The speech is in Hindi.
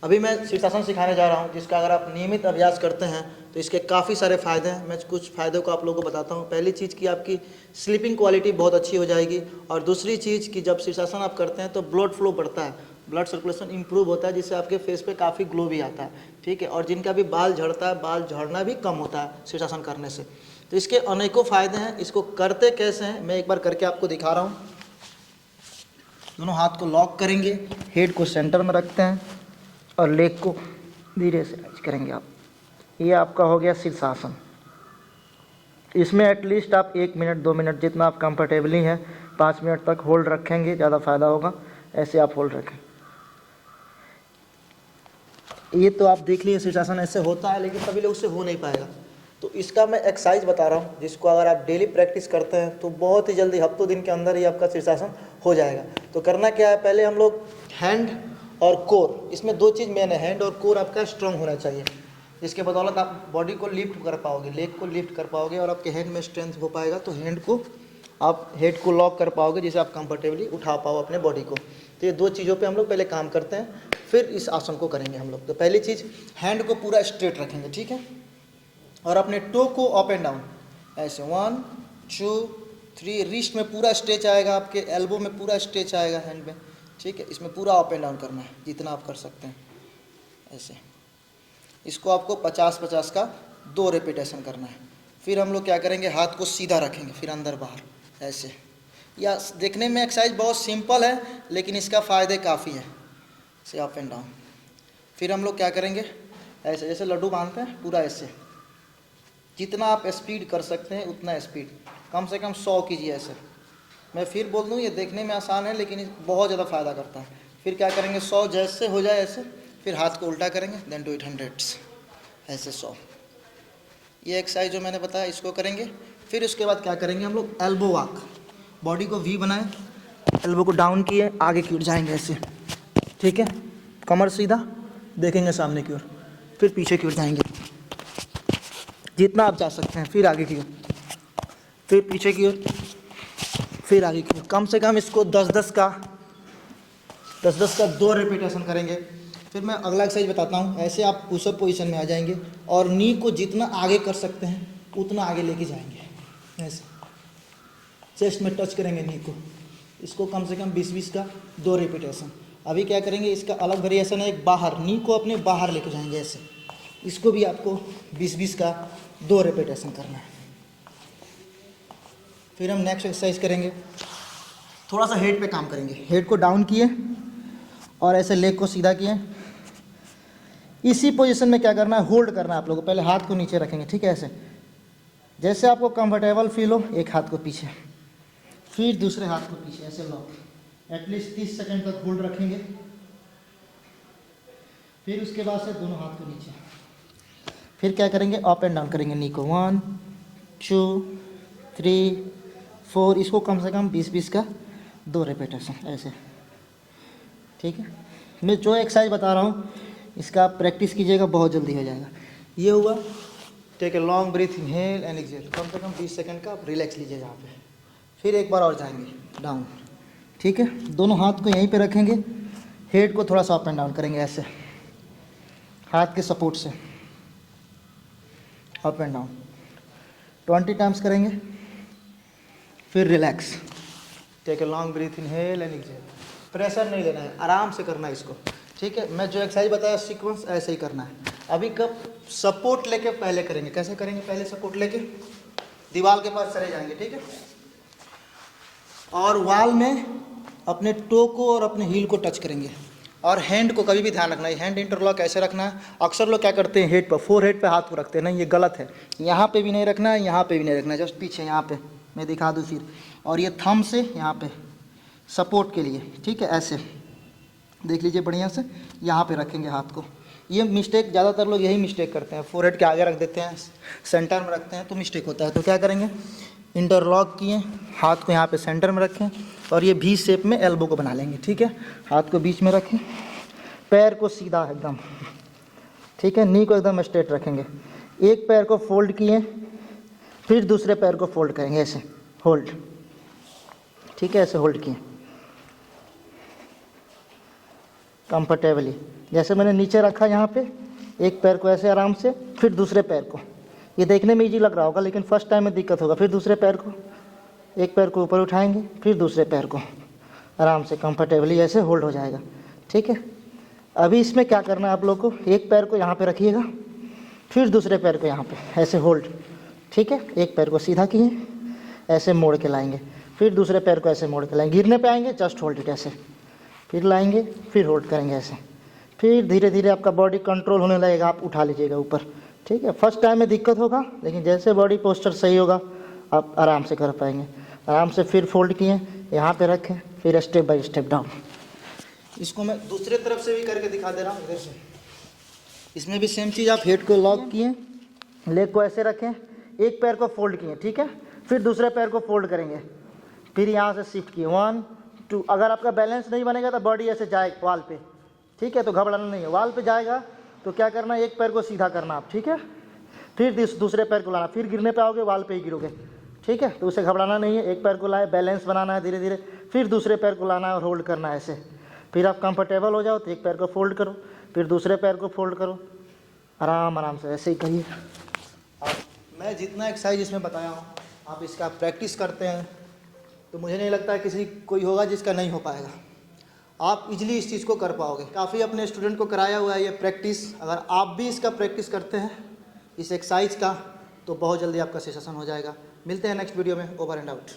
अभी मैं शीर्षासन सिखाने जा रहा हूँ, जिसका अगर आप नियमित अभ्यास करते हैं तो इसके काफ़ी सारे फ़ायदे हैं। मैं कुछ फ़ायदों को आप लोगों को बताता हूँ। पहली चीज़ कि आपकी स्लीपिंग क्वालिटी बहुत अच्छी हो जाएगी, और दूसरी चीज़ कि जब शीर्षासन आप करते हैं तो ब्लड फ्लो बढ़ता है, ब्लड सर्कुलेशन इंप्रूव होता है, जिससे आपके फेस पे काफ़ी ग्लो भी आता है, ठीक है। और जिनका भी बाल झड़ता है, बाल झड़ना भी कम होता है शीर्षासन करने से। तो इसके अनेकों फ़ायदे हैं। इसको करते कैसे हैं मैं एक बार करके आपको दिखा रहा हूँ। दोनों हाथ को लॉक करेंगे, हेड को सेंटर में रखते हैं और लेग को धीरे से टच करेंगे आप। ये आपका हो गया शीर्षासन। इसमें एटलीस्ट आप 1 मिनट 2 मिनट जितना आप कंफर्टेबली हैं 5 मिनट तक होल्ड रखेंगे, ज़्यादा फ़ायदा होगा। ऐसे आप होल्ड रखें। ये तो आप देख लीजिए शीर्षासन ऐसे होता है, लेकिन सभी लोग से हो नहीं पाएगा। तो इसका मैं एक्सरसाइज बता रहा हूँ, जिसको अगर आप डेली प्रैक्टिस करते हैं तो बहुत ही जल्दी हफ्तों दिन के अंदर ही आपका शीर्षासन हो जाएगा। तो करना क्या है, पहले हम लोग हैंड और कोर, इसमें 2 चीज़ मेन है। हैंड और कोर आपका स्ट्रांग होना चाहिए, जिसके बदौलत आप बॉडी को लिफ्ट कर पाओगे, लेग को लिफ्ट कर पाओगे, और आपके हैंड में स्ट्रेंथ हो पाएगा। तो आप हेड को लॉक कर पाओगे, जिससे आप कंफर्टेबली उठा पाओ अपने बॉडी को। तो ये 2 चीज़ों पे हम लोग पहले काम करते हैं, फिर इस आसन को करेंगे हम लोग। तो पहली चीज़, हैंड को पूरा स्ट्रेट रखेंगे, ठीक है, और अपने टो को अप एंड डाउन ऐसे 1 2 3, रिस्ट में पूरा स्ट्रेच आएगा, आपके एल्बो में पूरा स्ट्रेच आएगा हैंड में, ठीक है। इसमें पूरा अप एंड डाउन करना है जितना आप कर सकते हैं ऐसे। इसको आपको 50-50 का 2 रेपिटेशन करना है। फिर हम लोग क्या करेंगे, हाथ को सीधा रखेंगे, फिर अंदर बाहर ऐसे। या देखने में एक्सरसाइज बहुत सिंपल है, लेकिन इसका फ़ायदे काफ़ी है। से अप एंड डाउन। फिर हम लोग क्या करेंगे, ऐसे जैसे लड्डू बांधते हैं, पूरा ऐसे। जितना आप स्पीड कर सकते हैं उतना स्पीड, कम से कम 100 कीजिए ऐसे। मैं फिर बोल दूँ, ये देखने में आसान है लेकिन बहुत ज़्यादा फ़ायदा करता है। फिर क्या करेंगे, 100 जैसे हो जाए ऐसे, फिर हाथ को उल्टा करेंगे, देन डू इट 100 ऐसे 100। ये एक्सरसाइज जो मैंने बताया इसको करेंगे। फिर उसके बाद क्या करेंगे हम लोग, एल्बो वॉक। बॉडी को वी बनाएं, एल्बो को डाउन किए, आगे की ओर जाएंगे ऐसे, ठीक है। कमर सीधा, देखेंगे सामने की ओर, फिर पीछे की ओर जाएंगे जितना आप जा सकते हैं, फिर आगे की ओर, फिर पीछे की ओर, फिर आगे की ओर। कम से कम इसको 10-10 का 2 रेपिटेशन करेंगे। फिर मैं अगला एक्सरसाइज बताता हूँ। ऐसे आप पुशअप पोजीशन में आ जाएंगे और नी को जितना आगे कर सकते हैं उतना आगे लेके जाएंगे ऐसे। चेस्ट में टच करेंगे नी को। इसको कम से कम 20-20 का 2 रेपिटेशन। अभी क्या करेंगे, इसका अलग वेरिएशन है, एक बाहर, नी को अपने बाहर लेके जाएंगे ऐसे। इसको भी आपको 20-20 का 2 रेपिटेशन करना है। फिर हम नेक्स्ट एक्सरसाइज करेंगे, थोड़ा सा हेड पे काम करेंगे। हेड को डाउन किए और ऐसे लेग को सीधा किए। इसी पोजीशन में क्या करना है, होल्ड करना है आप लोगों को। पहले हाथ को नीचे रखेंगे, ठीक है, ऐसे। जैसे आपको कंफर्टेबल फील हो, एक हाथ को पीछे, फिर दूसरे हाथ को पीछे, ऐसे लॉक। एटलीस्ट 30 सेकंड तक होल्ड रखेंगे। फिर उसके बाद से दोनों हाथ को नीचे। फिर क्या करेंगे, अप एंड डाउन करेंगे नी को, 1 2 3 4। इसको कम से कम 20-20 का 2 रेपिटेशन ऐसे, ठीक है। मैं जो एक्सरसाइज बता रहा हूँ इसका आप प्रैक्टिस कीजिएगा, बहुत जल्दी हो जाएगा। ये हुआ। Take a long breath, inhale and exhale. कम से कम 20 सेकंड का आप रिलैक्स लीजिए यहाँ पे। फिर एक बार और जाएंगे डाउन, ठीक है। दोनों हाथ को यहीं पे रखेंगे, हेड को थोड़ा सा अप एंड डाउन करेंगे ऐसे, हाथ के सपोर्ट से अप एंड डाउन 20 टाइम्स करेंगे। फिर relax, take a long breath, inhale and exhale. Pressure नहीं लेना है, आराम से करना है इसको, ठीक है। मैं जो एक्सरसाइज बताया सीक्वेंस ऐसे ही करना है। अभी कब सपोर्ट लेके पहले करेंगे, कैसे करेंगे, पहले सपोर्ट लेके दीवार के पास चले जाएंगे, ठीक है, और वॉल में अपने टो को और अपने हील को टच करेंगे। और हैंड को कभी भी ध्यान रखना है, हैंड इंटरलॉक ऐसे रखना है। अक्सर लोग क्या करते हैं, हेड पर, फोरहेड पे हाथ को रखते हैं, नहीं, ये गलत है। यहाँ पे भी नहीं रखना है, यहाँ पे भी नहीं रखना है, जस्ट पीछे यहाँ पे मैं दिखा दूँ फिर। और ये थंब से यहाँ पे सपोर्ट के लिए, ठीक है, ऐसे देख लीजिए बढ़िया से, यहाँ पे रखेंगे हाथ को। ये मिस्टेक ज़्यादातर लोग यही मिस्टेक करते हैं, फोरहेड के आगे रख देते हैं, सेंटर में रखते हैं, तो मिस्टेक होता है। तो क्या करेंगे, इंटरलॉक किए, हाथ को यहाँ पे सेंटर में रखें और ये भी शेप में एल्बो को बना लेंगे, ठीक है। हाथ को बीच में रखें, पैर को सीधा एकदम, ठीक है, नी को एकदम स्ट्रेट रखेंगे। एक पैर को फोल्ड किए, फिर दूसरे पैर को फोल्ड करेंगे ऐसे, होल्ड, ठीक है, ऐसे होल्ड किए कंफर्टेबली। जैसे मैंने नीचे रखा यहाँ पे, एक पैर को ऐसे आराम से, फिर दूसरे पैर को, ये देखने में इजी लग रहा होगा लेकिन फर्स्ट टाइम में दिक्कत होगा। फिर दूसरे पैर को, एक पैर को ऊपर उठाएंगे, फिर दूसरे पैर को आराम से कंफर्टेबली ऐसे होल्ड हो जाएगा। ठीक है, अभी इसमें क्या करना है आप लोग को, एक पैर को यहाँ पे रखिएगा, फिर दूसरे पैर को यहाँ पे ऐसे होल्ड। ठीक है, एक पैर को सीधा किए, ऐसे मोड़ के लाएंगे, फिर दूसरे पैर को ऐसे मोड़ के लाएंगे, गिरने पे आएंगे जस्ट होल्ड इट ऐसे, फिर लाएंगे, फिर होल्ड करेंगे ऐसे, फिर धीरे धीरे आपका बॉडी कंट्रोल होने लगेगा, आप उठा लीजिएगा ऊपर। ठीक है, फर्स्ट टाइम में दिक्कत होगा लेकिन जैसे बॉडी पोस्चर सही होगा आप आराम से कर पाएंगे। आराम से फिर फोल्ड किए, यहाँ पे रखें, फिर स्टेप बाय स्टेप डाउन। इसको मैं दूसरे तरफ से भी करके दिखा दे रहा हूँ, इधर से। इसमें भी सेम चीज़, आप हेड को लॉक किए, लेग को ऐसे रखें, एक पैर को फोल्ड किए, ठीक है, फिर दूसरे पैर को फोल्ड करेंगे, फिर यहाँ से शिफ्ट किए, 1 2। अगर आपका बैलेंस नहीं बनेगा तो बॉडी ऐसे जाए वाल पे, ठीक है, तो घबराना नहीं है। वाल पे जाएगा तो क्या करना है, एक पैर को सीधा करना आप, ठीक है, फिर दूसरे पैर को लाना, फिर गिरने पे आओगे वाल पे ही गिरोगे। ठीक है, तो उसे घबराना नहीं है, एक पैर को लाए, बैलेंस बनाना है धीरे धीरे, फिर दूसरे पैर को लाना है और होल्ड करना है ऐसे। फिर आप कंफर्टेबल हो जाओ तो एक पैर को फोल्ड करो, फिर दूसरे पैर को फोल्ड करो, आराम से ऐसे ही करिए। मैं जितना एक्सरसाइज इसमें बताया हूँ, आप इसका प्रैक्टिस करते हैं तो मुझे नहीं लगता है किसी कोई होगा जिसका नहीं हो पाएगा। आप इजीली इस चीज़ को कर पाओगे। काफ़ी अपने स्टूडेंट को कराया हुआ है ये प्रैक्टिस। अगर आप भी इसका प्रैक्टिस करते हैं इस एक्सरसाइज का तो बहुत जल्दी आपका सेशन हो जाएगा। मिलते हैं नेक्स्ट वीडियो में। Over and out.